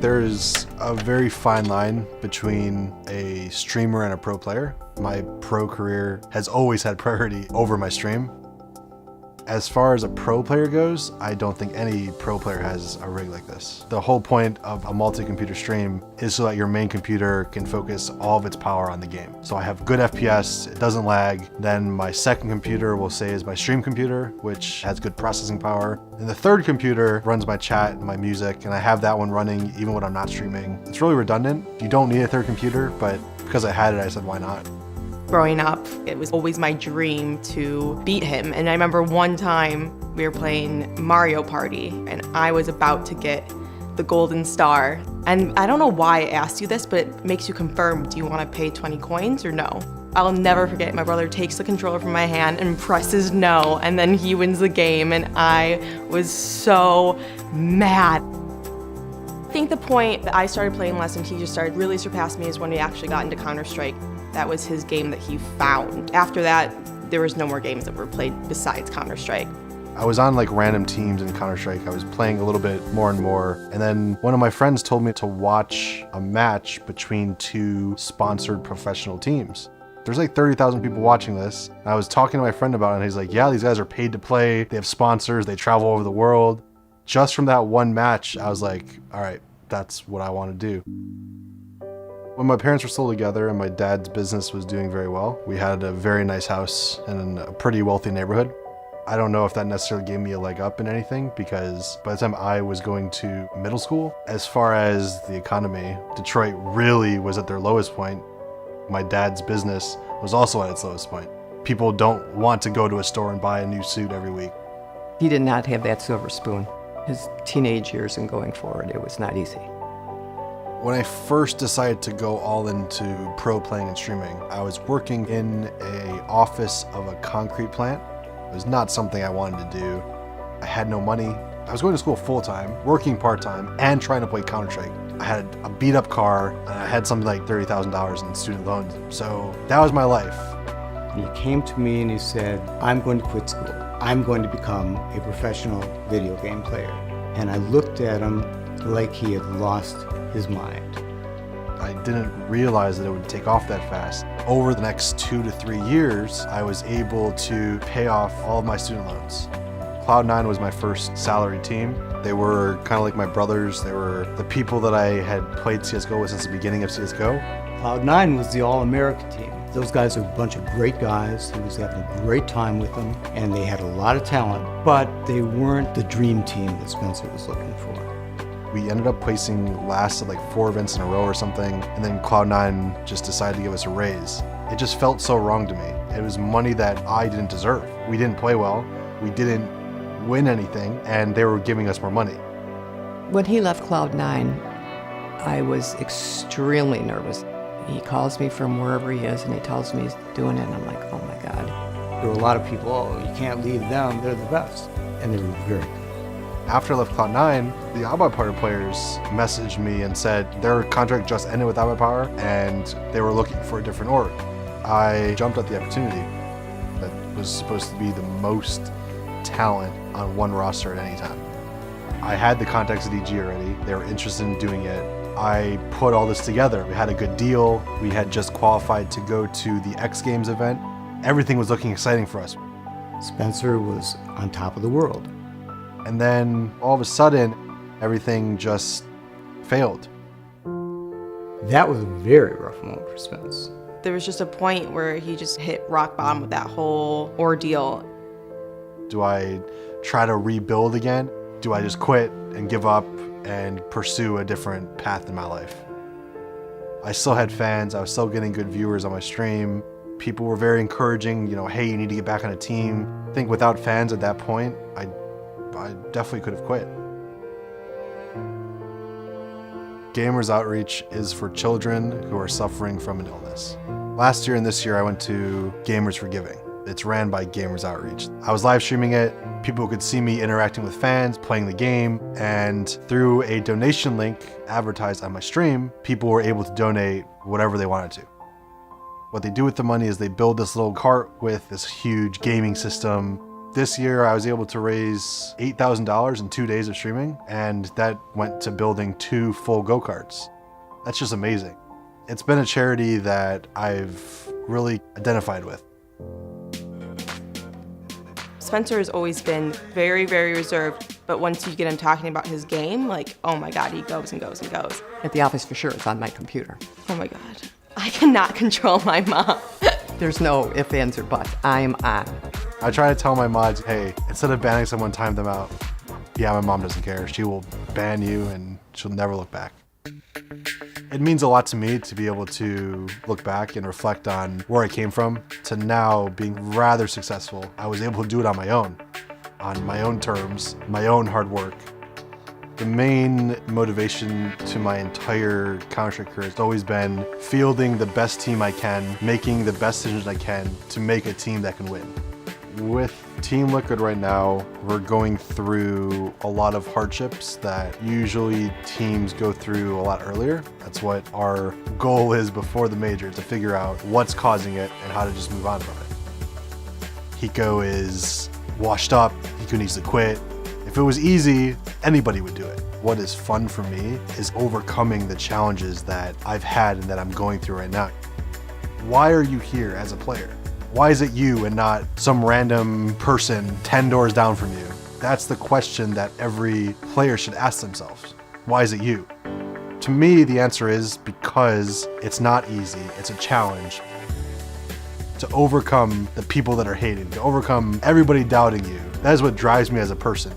There's a very fine line between a streamer and a pro player. My pro career has always had priority over my stream. As far as a pro player goes, I don't think any pro player has a rig like this. The whole point of a multi-computer stream is so that your main computer can focus all of its power on the game. So I have good FPS, it doesn't lag. Then my second computer, we'll say, is my stream computer, which has good processing power. And the third computer runs my chat and my music, and I have that one running even when I'm not streaming. It's really redundant. You don't need a third computer, but because I had it, I said, why not? Growing up, it was always my dream to beat him. And I remember one time we were playing Mario Party and I was about to get the golden star. And I don't know why I asked you this, but it makes you confirm, do you want to pay 20 coins or no? I'll never forget, my brother takes the controller from my hand and presses no, and then he wins the game, and I was so mad. I think the point that I started playing less and he just started really surpass me is when we actually got into Counter-Strike. That was his game that he found. After that, there was no more games that were played besides Counter-Strike. I was on like random teams in Counter-Strike. I was playing a little bit more and more. And then one of my friends told me to watch a match between two sponsored professional teams. There's like 30,000 people watching this. I was talking to my friend about it and he's like, yeah, these guys are paid to play. They have sponsors. They travel over the world. Just from that one match, I was like, all right, that's what I want to do. When my parents were still together and my dad's business was doing very well, we had a very nice house in a pretty wealthy neighborhood. I don't know if that necessarily gave me a leg up in anything because by the time I was going to middle school, as far as the economy, Detroit really was at their lowest point. My dad's business was also at its lowest point. People don't want to go to a store and buy a new suit every week. He did not have that silver spoon. His teenage years and going forward, it was not easy. When I first decided to go all into pro playing and streaming, I was working in an office of a concrete plant. It was not something I wanted to do. I had no money. I was going to school full-time, working part-time, and trying to play Counter-Strike. I had a beat-up car, and I had something like $30,000 in student loans. So that was my life. He came to me and he said, I'm going to quit school. I'm going to become a professional video game player. And I looked at him like he had lost his mind. I didn't realize that it would take off that fast. Over the next 2 to 3 years, I was able to pay off all of my student loans. Cloud9 was my first salary team. They were kind of like my brothers. They were the people that I had played CSGO with since the beginning of CSGO. Cloud9 was the All-America team. Those guys are a bunch of great guys. He was having a great time with them, and they had a lot of talent, but they weren't the dream team that Spencer was looking for. We ended up placing last at like 4 events in a row or something, and then Cloud9 just decided to give us a raise. It just felt so wrong to me. It was money that I didn't deserve. We didn't play well, we didn't win anything, and they were giving us more money. When he left Cloud9, I was extremely nervous. He calls me from wherever he is and he tells me he's doing it, and I'm like, oh my God. There were a lot of people, oh, you can't leave them, they're the best. And they were very good. After I left Cloud9, the iBuyPower players messaged me and said their contract just ended with iBuyPower and they were looking for a different org. I jumped at the opportunity. That was supposed to be the most talent on one roster at any time. I had the contacts at EG already. They were interested in doing it. I put all this together. We had a good deal. We had just qualified to go to the X Games event. Everything was looking exciting for us. Spencer was on top of the world. And then all of a sudden, everything just failed. That was a very rough moment for Spence. There was just a point where he just hit rock bottom with that whole ordeal. Do I try to rebuild again? Do I just quit and give up and pursue a different path in my life? I still had fans. I was still getting good viewers on my stream. People were very encouraging, hey, you need to get back on a team. I think without fans at that point, I definitely could have quit. Gamers Outreach is for children who are suffering from an illness. Last year and this year, I went to Gamers for Giving. It's ran by Gamers Outreach. I was live streaming it. People could see me interacting with fans, playing the game, and through a donation link advertised on my stream, people were able to donate whatever they wanted to. What they do with the money is they build this little cart with this huge gaming system. This year, I was able to raise $8,000 in 2 days of streaming, and that went to building 2 full go-karts. That's just amazing. It's been a charity that I've really identified with. Spencer has always been very, very reserved, but once you get him talking about his game, like, oh my God, he goes and goes and goes. At the office for sure, it's on my computer. Oh my God, I cannot control my mom. There's no ifs, ands, or buts. I'm on. I try to tell my mods, hey, instead of banning someone, time them out. Yeah, my mom doesn't care. She will ban you and she'll never look back. It means a lot to me to be able to look back and reflect on where I came from to now being rather successful. I was able to do it on my own terms, my own hard work. The main motivation to my entire Counter-Strike career has always been fielding the best team I can, making the best decisions I can to make a team that can win. With Team Liquid right now, we're going through a lot of hardships that usually teams go through a lot earlier. That's what our goal is before the major, to figure out what's causing it and how to just move on from it. Hiko is washed up, Hiko needs to quit. If it was easy, anybody would do it. What is fun for me is overcoming the challenges that I've had and that I'm going through right now. Why are you here as a player? Why is it you and not some random person 10 doors down from you? That's the question that every player should ask themselves. Why is it you? To me, the answer is because it's not easy. It's a challenge. To overcome the people that are hating, to overcome everybody doubting you. That is what drives me as a person.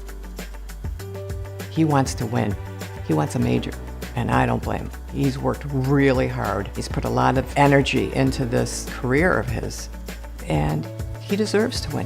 He wants to win. He wants a major, and I don't blame him. He's worked really hard. He's put a lot of energy into this career of his, and he deserves to win.